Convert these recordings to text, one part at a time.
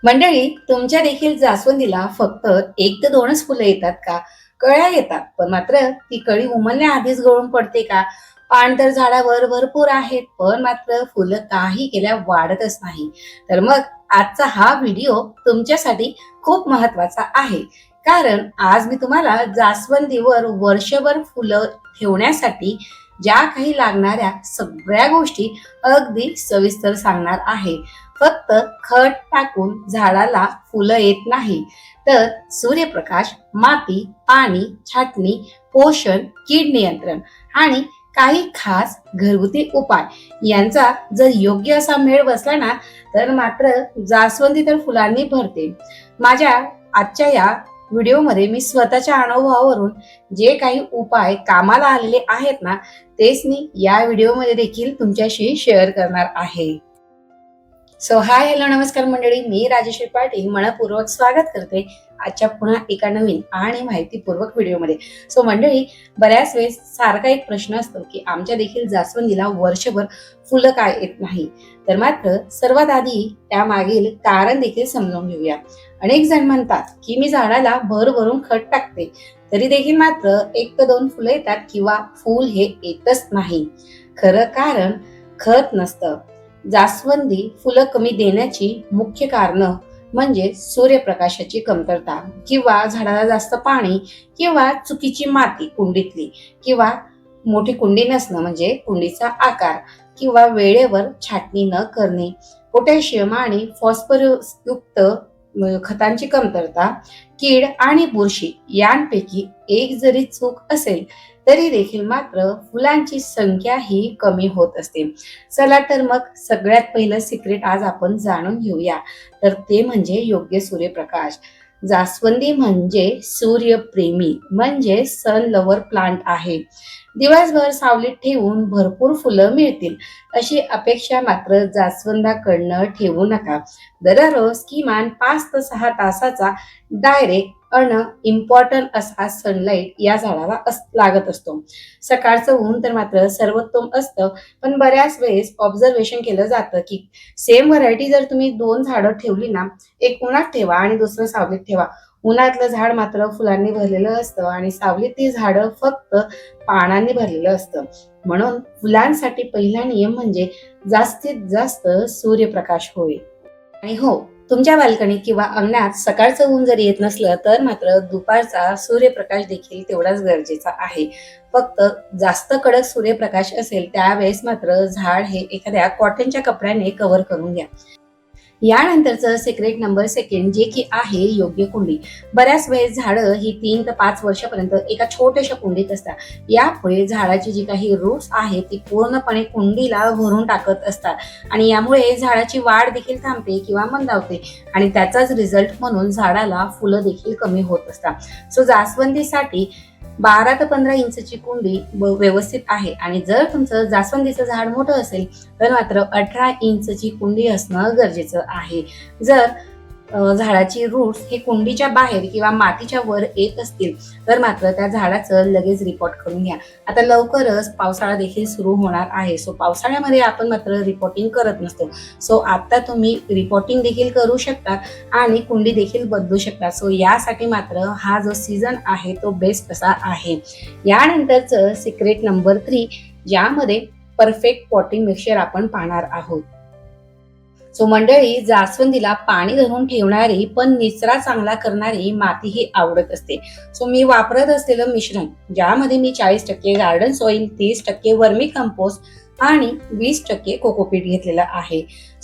मंडळी, तुमच्या देखील जास्वंदीला फक्त एक ते दोनच फुलं येतात का? कळ्या येतात, पण मात्र ती कळी उमलण्याआधीच गळून पडते का? पान तर झाडावर भरपूर आहेत, पण मात्र फुलं काही केल्या वाढतच नाही. तर मग आजचा हा व्हिडिओ तुमच्यासाठी खूप महत्वाचा आहे. कारण आज मी तुम्हाला जास्वंदीवर वर्षभर फुलं ठेवण्यासाठी ज्या काही लागणाऱ्या सगळ्या गोष्टी अगदी सविस्तर सांगणार आहे. फक्त खत टाकून झाडाला फुलं येत नाही, तर सूर्यप्रकाश, माती, पाणी, छाटणी, पोषण, कीड नियंत्रण आणि काही खास घरगुती उपाय यांचा जर योग्य असा मेळ बसला ना, तर मात्र जास्वंदी तर फुलांनी भरते. माझ्या आजच्या या व्हिडिओमध्ये मी स्वतःच्या अनुभवावरून जे काही उपाय कामाला आलेले आहेत ना, तेच मी या व्हिडिओमध्ये देखील तुमच्याशी शेअर करणार आहे. हाय हॅलो नमस्कार मंडळी, मी राजेश्री पाटील मनपूर्वक स्वागत करते आजच्या पुन्हा एका नवीन आणि माहितीपूर्वक व्हिडिओमध्ये. मंडळी, बऱ्याच वेळेस सारखा एक प्रश्न असतो की आमच्या देखील जास्वंदीला वर्षभर फुलं काय येत नाही. तर मात्र सर्वात आधी त्यामागील कारण देखील समजून घेऊया. अनेक जण म्हणतात की मी झाडाला भरभरून खत टाकते, तरी देखील मात्र एक तर दोन फुलं येतात किंवा फूल हे येतच नाही. खरं कारण खत नसतं. जास्वंदी फुलं कमी देण्याची मुख्य कारण म्हणजे सूर्यप्रकाशाची कमतरता किंवा झाडाला जास्त पाणी किंवा चुकीची माती कुंडीतली किंवा मोठी कुंडी नसणं म्हणजे कुंडीचा आकार किंवा वेळेवर छाटणी न करणे, पोटॅशियम आणि फॉस्फरस युक्त खतांची कमतरता, कीड आणि बुरशी यांपैकी एक जरी चूक असेल तरी देखील मात्र फुलांची संख्या ही कमी होत असते. चला तर मग सगळ्यात पहिलं सिक्रेट आज आपण जाणून घेऊया, तर ते म्हणजे योग्य सूर्यप्रकाश. जास्वंदी म्हणजे सूर्यप्रेमी म्हणजे सन लवर प्लांट आहे. दिवसभर सावलीत ठेवून भरपूर फुलं मिळतील अशी अपेक्षा मात्र जास्वंदाकडनं ठेवू नका. दररोज किमान 5 ते 6 तासाचा डायरेक्ट इम्पॉर्टंट असा सनलाईट या झाडाला लागत असतो. सकाळचं ऊन तर मात्र सर्वोत्तम असतं, पण बऱ्याच वेळेस ऑब्झर्वेशन केलं जातं की सेम व्हरायटी जर तुम्ही 2 झाडं ठेवली ना, एक उन्हात ठेवा आणि दुसरं सावलीत ठेवा. उन्हातलं झाड मात्र फुलांनी भरलेलं असतं आणि सावलीत ती झाडं फक्त पानांनी भरलेलं असतं. म्हणून फुलांसाठी पहिला नियम म्हणजे जास्तीत जास्त सूर्यप्रकाश होय. आणि हो, तुमच्या बाल्कनीत किंवा अंगणात सकाळचं ऊन जरी येत नसलं तर मात्र दुपारचा सूर्यप्रकाश देखील तेवढाच गरजेचा आहे. फक्त जास्त कडक सूर्यप्रकाश असेल त्यावेळेस मात्र झाड हे एखाद्या कॉटनच्या कपड्याने कव्हर करून घ्या. यानंतरचं सिक्रेट नंबर सेकंड जे की आहे योग्य कुंडी. बऱ्याच वेळेस झाडं ही 3 ते 5 वर्षापर्यंत एका छोट्याशा कुंडीत असतात. यापुढे झाडाची जी काही रूट्स आहे ती पूर्णपणे कुंडीला भरून टाकत असतात आणि यामुळे झाडाची वाढ देखील थांबते किंवा मंदावते आणि त्याचाच रिझल्ट म्हणून झाडाला फुलं देखील कमी होत असतात. जास्वंदीसाठी 12 ते 15 इंचची कुंडी व्यवस्थित आहे आणि जर तुमचं जास्वंदीचं झाड मोठं असेल तर मात्र 18 इंचची कुंडी असणं गरजेचं आहे. जर झाडाची रूट्स हे कुंडीच्या बाहेर किंवा मातीच्या वर येत असतील तर मात्र त्या झाडाचं लगेच रिपोर्ट करून घ्या. आता लवकरच पावसाळा देखील सुरू होणार आहे. पावसाळ्यामध्ये आपण मात्र रिपोर्टिंग करत नसतो. आता तुम्ही रिपोर्टिंग देखील करू शकता आणि कुंडी देखील बदलू शकता. यासाठी मात्र हा जो सीझन आहे तो बेस्ट असा आहे. यानंतरचं सिक्रेट नंबर 3 ज्यामध्ये परफेक्ट पॉटिंग मिक्सचर आपण पाहणार आहोत. मंडळी, जास्वंदीला पाणी धरून ठेवणारी पण निचरा चांगला करणारी माती ही आवडत असते. मी वापरत असलेलं मिश्रण ज्यामध्ये मी 40% गार्डन सॉइल, 30% वर्मी कंपोस्ट आणि 20% कोकोपीट घेतलेला आहे.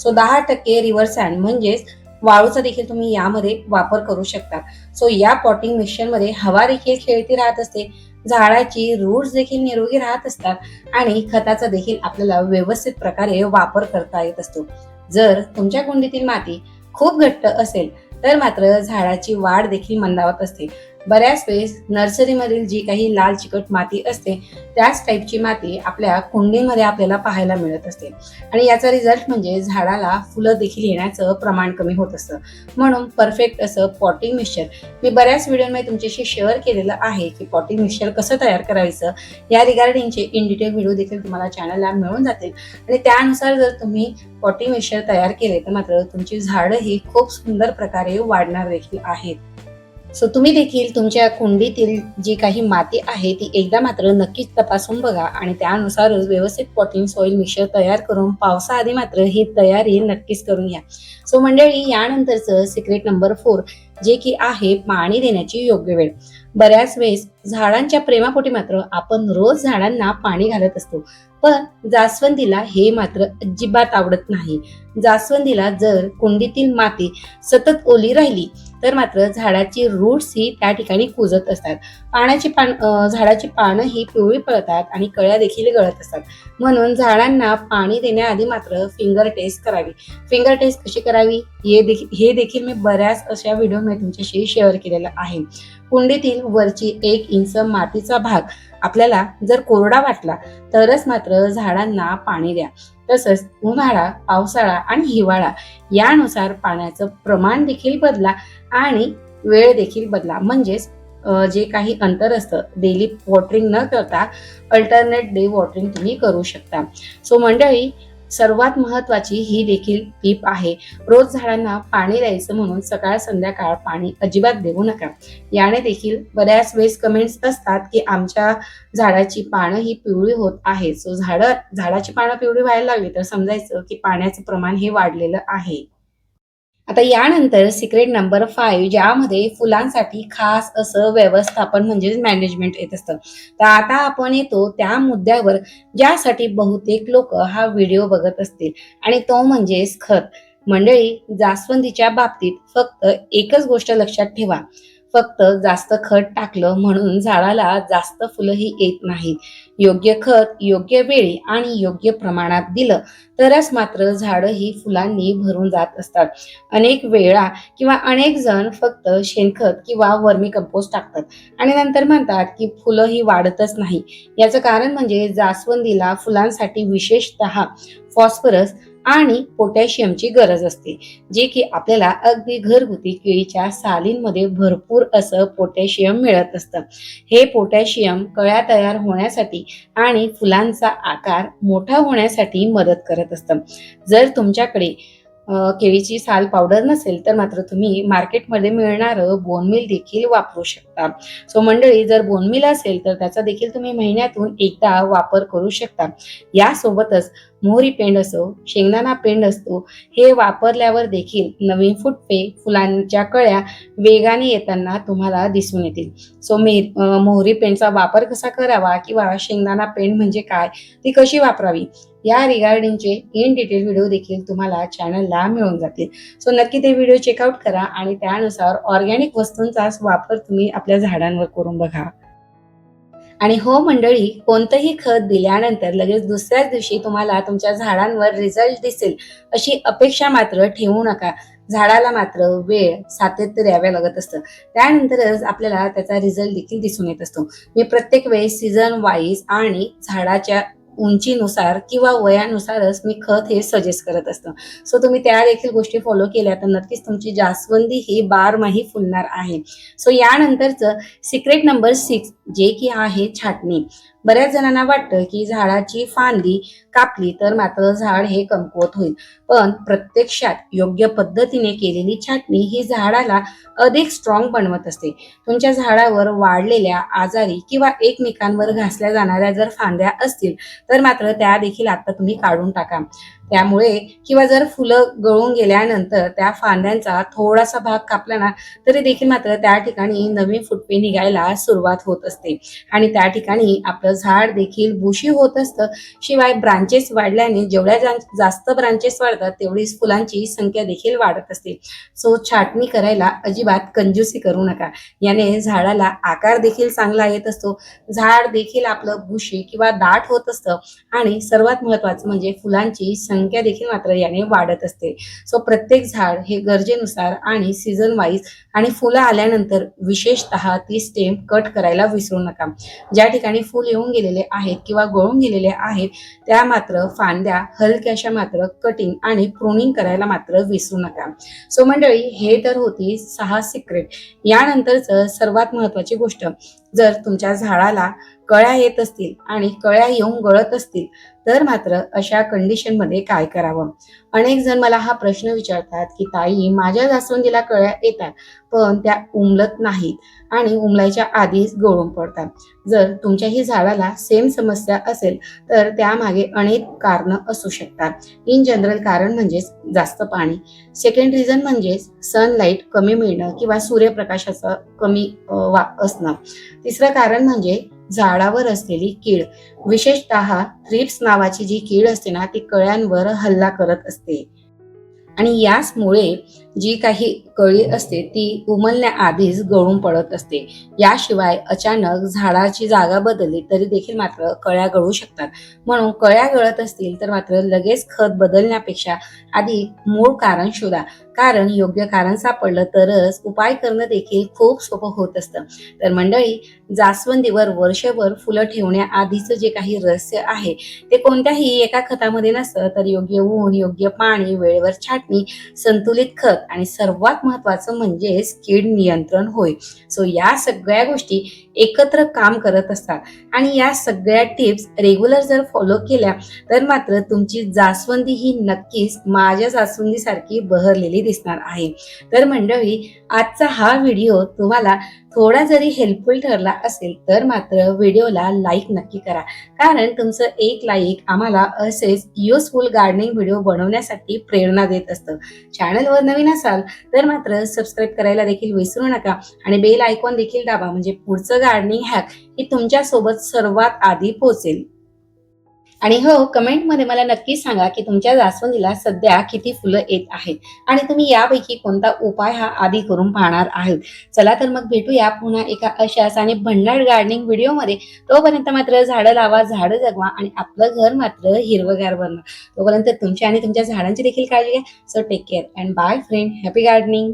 10% रिव्हर सँड म्हणजेच वाळूचा देखील तुम्ही यामध्ये वापर करू शकता. या पॉटिंग मिक्सचर मध्ये हवा देखील खेळती राहत असते, झाडाची रूट्स देखील निरोगी राहत असतात आणि खताचा देखील आपल्याला व्यवस्थित प्रकारे वापर करता येत असतो. जर तुमच्या कुंडीतील माती खूप घट्ट असेल तर मात्र झाडाची वाढ देखील मंदावत असते बऱ्याच वेळेस नर्सरीमधील जी काही लाल चिकट माती असते त्याच टाईपची माती आपल्या कुंडीमध्ये आपल्याला पाहायला मिळत असते आणि याचा रिझल्ट म्हणजे झाडाला फुलं देखील येण्याचं प्रमाण कमी होत असतं. म्हणून परफेक्ट असं पॉटिंग मिक्सचर मी बऱ्याच व्हिडिओमध्ये तुमच्याशी शेअर केलेलं आहे की पॉटिंग मिक्सचर कसं तयार करायचं या रिगार्डिंगचे इन डिटेल व्हिडिओ देखील तुम्हाला चॅनलला मिळून जातील आणि त्यानुसार जर तुम्ही पॉटिंग मिक्सचर तयार केले तर मात्र तुमची झाडं ही खूप सुंदर प्रकारे वाढणार देखील आहेत. सो तुम्ही देखील तुमच्या कुंडीतील जी काही माती आहे ती एकदा मात्र नक्कीच तपासून बघा आणि त्यानुसारच व्यवस्थित पॉटिंग सॉइल मिक्सचर तयार करून पावसाआधी मात्र ही तयारी नक्कीच करून घ्या. सो मंडळी, यानंतरचं सिक्रेट नंबर 4 जे की आहे पाणी देण्याची योग्य वेळ. बऱ्याच वेळेस झाडांच्या प्रेमापोटी मात्र आपण रोज झाडांना पाणी घालत असतो, पण जास्वंदीला हे मात्र अजिबात आवडत नाही. जास्वंदीला जर कुंडीतील माती सतत ओली राहिली तर मात्र झाडाची रूट्स ही त्या ठिकाणी कुजत असतात. झाडाची पानं ही पिवळी पडतात आणि कळ्या देखील गळत असतात. म्हणून झाडांना पाणी देण्याआधी मात्र फिंगर टेस्ट करावी. फिंगर टेस्ट कशी करावी हे देखील मी बऱ्याच अशा व्हिडिओमध्ये तुमच्याशी शेअर केलेलं आहे. कुंडीतील वरची 1 इंच मातीचा भाग आपल्याला जर कोरडा वाटला तरच मात्र झाडांना पाणी द्या. तसंच उन्हाळा, पावसाळा आणि हिवाळा यानुसार पाण्याचं प्रमाण देखील बदला आणि वेळ देखील बदला. म्हणजेच जे काही अंतर असतं डेली वॉटरिंग न करता अल्टरनेट डे वॉटरिंग तुम्ही करू शकता. सो मंडळी, सर्वात महत्वाची ही देखील टीप आहे. रोज झाडांना पाणी द्यायचं म्हणून सकाळ संध्याकाळ पाणी अजिबात देऊ नका. याने देखील बऱ्याच वेळेस कमेंट्स असतात की आमच्या झाडाची पानं ही पिवळी होत आहेत. सो झाडाची पानं पिवळी व्हायला लागली तर समजायचं की पाण्याचं प्रमाण हे वाढलेलं आहे. आता यानंतर सिक्रेट नंबर 5 ज्यामध्ये फुलांसाठी खास असं व्यवस्थापन म्हणजेच मॅनेजमेंट येत असतं. तर आता आपण येतो त्या मुद्द्यावर ज्यासाठी बहुतेक लोक हा व्हिडिओ बघत असतील आणि तो म्हणजेच खत. मंडळी, जास्वंदीच्या बाबतीत फक्त एकच गोष्ट लक्षात ठेवा. फक्त जास्त खत टाकलं म्हणून झाडाला जास्त फुलंही येत नाहीत. योग्य खत योग्य वेळी आणि योग्य प्रमाणात दिलं तरच मात्र झाडं ही फुलांनी भरून जात असतात. अनेक वेळा किंवा अनेक जण फक्त शेणखत किंवा वर्मी कंपोस्ट टाकतात आणि नंतर म्हणतात की फुलं ही वाढतच नाही. याचं कारण म्हणजे जास्वंदीला फुलांसाठी विशेषतः फॉस्फरस आणि पोटॅशियमची गरज असते, जे की आपल्याला अगदी घरगुती केळीच्या सालींमध्ये भरपूर असं पोटॅशियम मिळत असतं. हे पोटॅशियम कळ्या तयार होण्यासाठी आणि फुलांचा आकार मोठा होण्यासाठी मदत करत असतं. जर तुमच्याकडे केळीची साल पावडर नसेल तर मात्र तुम्ही मार्केटमध्ये मिळणारं बोनमील देखील वापरू शकता. सो मंडळी, जर बोनमील असेल तर त्याचा देखील तुम्ही महिन्यातून एकदा वापर करू शकता. यासोबतच मोहरी पेंड असो, शेंगदाणा पेंड असतो, हे वापरल्यावर देखील नवीन फुटवे, फुलांच्या कळ्या वेगाने येताना तुम्हाला दिसून येतील. सो मोहरी पेंडचा वापर कसा करावा किंवा शेंगदाणा पेंड म्हणजे काय, ती कशी वापरावी या रिगार्डिंगचे इन डिटेल व्हिडिओ देखील तुम्हाला चॅनलला मिळून जातील. सो नक्की ते व्हिडिओ चेकआउट करा आणि त्यानुसार ऑर्गॅनिक वस्तूंचा वापर तुम्ही आपल्या झाडांवर करून बघा. आणि हो मंडळी, कोणतंही खत दिल्यानंतर लगेच दुसऱ्याच दिवशी तुम्हाला तुमच्या झाडांवर रिझल्ट दिसेल अशी अपेक्षा मात्र ठेवू नका. झाडाला मात्र वेळ, सातत्य द्यावे लागत असतं. त्यानंतरच आपल्याला त्याचा रिझल्ट देखील दिसून येत असतो. मी प्रत्येक वेळेस सीझन वाईज आणि झाडाच्या उंचीनुसार किंवा वयानुसारच मी खत हे सजेस्ट करत असतं. सो तुम्ही त्या देखील गोष्टी फॉलो केल्या तर नक्कीच तुमची जास्वंदी ही बारमाही फुलणार आहे. सो यानंतरचं सिक्रेट नंबर 6 जे की आहे छाटणी. बऱ्याच जणांना वाटतं की झाडाची फांदी कापली तर मात्र झाड हे कमकुवत होईल, पण प्रत्यक्षात योग्य पद्धतीने केलेली छाटणी ही झाडाला अधिक स्ट्रॉंग बनवत असते. तुमच्या झाडावर वाढलेल्या आजारी किंवा एकमेकांवर घासल्या जाणाऱ्या जर फांद्या असतील तर मात्र त्या देखील आता तुम्ही काढून टाका. त्यामुळे किंवा जर फुलं गळून गेल्यानंतर त्या फांद्यांचा थोडासा भाग कापला ना तरी देखील मात्र त्या ठिकाणी नवीन फुटवे निघायला सुरुवात होत असते आणि त्या ठिकाणी आपलं झाड देखील बुशी होत असतं. शिवाय ब्रांचेस वाढल्याने जेवढ्या जास्त ब्रांचेस वाढतात तेवढीच फुलांची संख्या देखील वाढत असते. सो छाटणी करायला अजिबात कंजूसी करू नका. याने झाडाला आकार देखील चांगला येत असतो, झाड देखील आपलं बुशी किंवा दाट होत असतं आणि सर्वात महत्त्वाचं म्हणजे फुलांची संख्या देखील मात्र याने वाढत असते. सो प्रत्येक झाड हे गरजेनुसार आणि सीझन वाईज आणि फुलं आल्यानंतर विशेषतः ती स्टेम कट करायला विसरू नका. ज्या ठिकाणी फुल येऊन गेलेले आहेत किंवा गळून गेलेले आहेत त्या मात्र फांद्या हलक्याशा मात्र कटिंग आणि प्रूनिंग करायला मात्र विसरू नका. सो मंडळी, हे तर होती 6 सिक्रेट. यानंतरचं सर्वात महत्त्वाची गोष्ट, जर तुमच्या झाडाला कळ्या येत असतील आणि कळ्या येऊन गळत असतील तर मात्र अशा कंडिशनमध्ये काय करावं? अनेक जण मला हा प्रश्न विचारतात की ताई, माझ्या जास्वंदीला कळ्या येतात पण त्या उमलत नाहीत आणि उमलायच्या आधीच गळून पडतात. जर तुमच्याही झाडाला सेम समस्या असेल तर त्यामागे अनेक कारणं असू शकतात. इन जनरल कारण म्हणजेच जास्त पाणी, सेकंड रिझन म्हणजेच सनलाईट कमी मिळणं किंवा सूर्यप्रकाशाचं कमी असणं, तिसरं कारण म्हणजे झाडावर असलेली कीड, विशेषतः थ्रिप्स नावाची जी कीड असते ना ती कळ्यांवर हल्ला करत असते आणि याचमुळे जी काही कळी असते ती उमलण्याआधीच गळून पडत असते. याशिवाय अचानक झाडाची जागा बदलली तरी देखील मात्र कळ्या गळू शकतात. म्हणून कळ्या गळत असतील तर मात्र लगेच खत बदलण्यापेक्षा आधी मूळ कारण शोधा, कारण योग्य कारण सापडलं तरच उपाय करणं देखील खूप सोपं होत असतं. तर मंडळी, जास्वंदीवर वर्षभर फुलं ठेवण्याआधीचं जे काही रहस्य आहे ते कोणत्याही एका खतामध्ये नसतं, तर योग्य ऊन, योग्य पाणी, वेळेवर छाटणी, संतुलित खत आणि सर्वात महत्त्वाचं म्हणजे कीड नियंत्रण होय. सो या सगळ्या गोष्टी एकत्र काम करत असतात आणि या सगळ्या टिप्स रेग्युलर जर फॉलो केल्या तर मात्र तुमची जास्वंदी ही नक्कीच माझ्या जास्वंदीसारखी बहरलेली दिसणार आहे. तर मंडळी, आजचा हा व्हिडिओ तुम्हाला थोडा जरी हेल्पफुल ठरला असेल तर मात्र व्हिडिओला लाईक नक्की करा, कारण तुमचं एक लाईक आम्हाला असेच युजफुल गार्डनिंग व्हिडिओ बनवण्यासाठी प्रेरणा देत असतं. चॅनलवर नवीन असाल तर मात्र सबस्क्राईब करायला देखील विसरू नका आणि बेल आयकॉन देखील दाबा, म्हणजे पुढचं गार्डनिंग हॅक हे तुमच्यासोबत सर्वात आधी पोहोचेल. आणि हो, कमेंटमध्ये मला नक्की सांगा की तुमच्या जास्वंदीला सध्या किती फुलं येत आहेत आणि तुम्ही यापैकी कोणता उपाय हा आधी करून पाहणार आहात. चला तर मग भेटूया पुन्हा एका अशाच आणि भन्नाट गार्डनिंग व्हिडिओमध्ये. तोपर्यंत मात्र झाडं लावा, झाडं जगवा आणि आपलं घर मात्र हिरवंगार बनवा. तोपर्यंत तुमची आणि तुमच्या झाडांची देखील काळजी घ्या. So take care and bye friend. Happy gardening.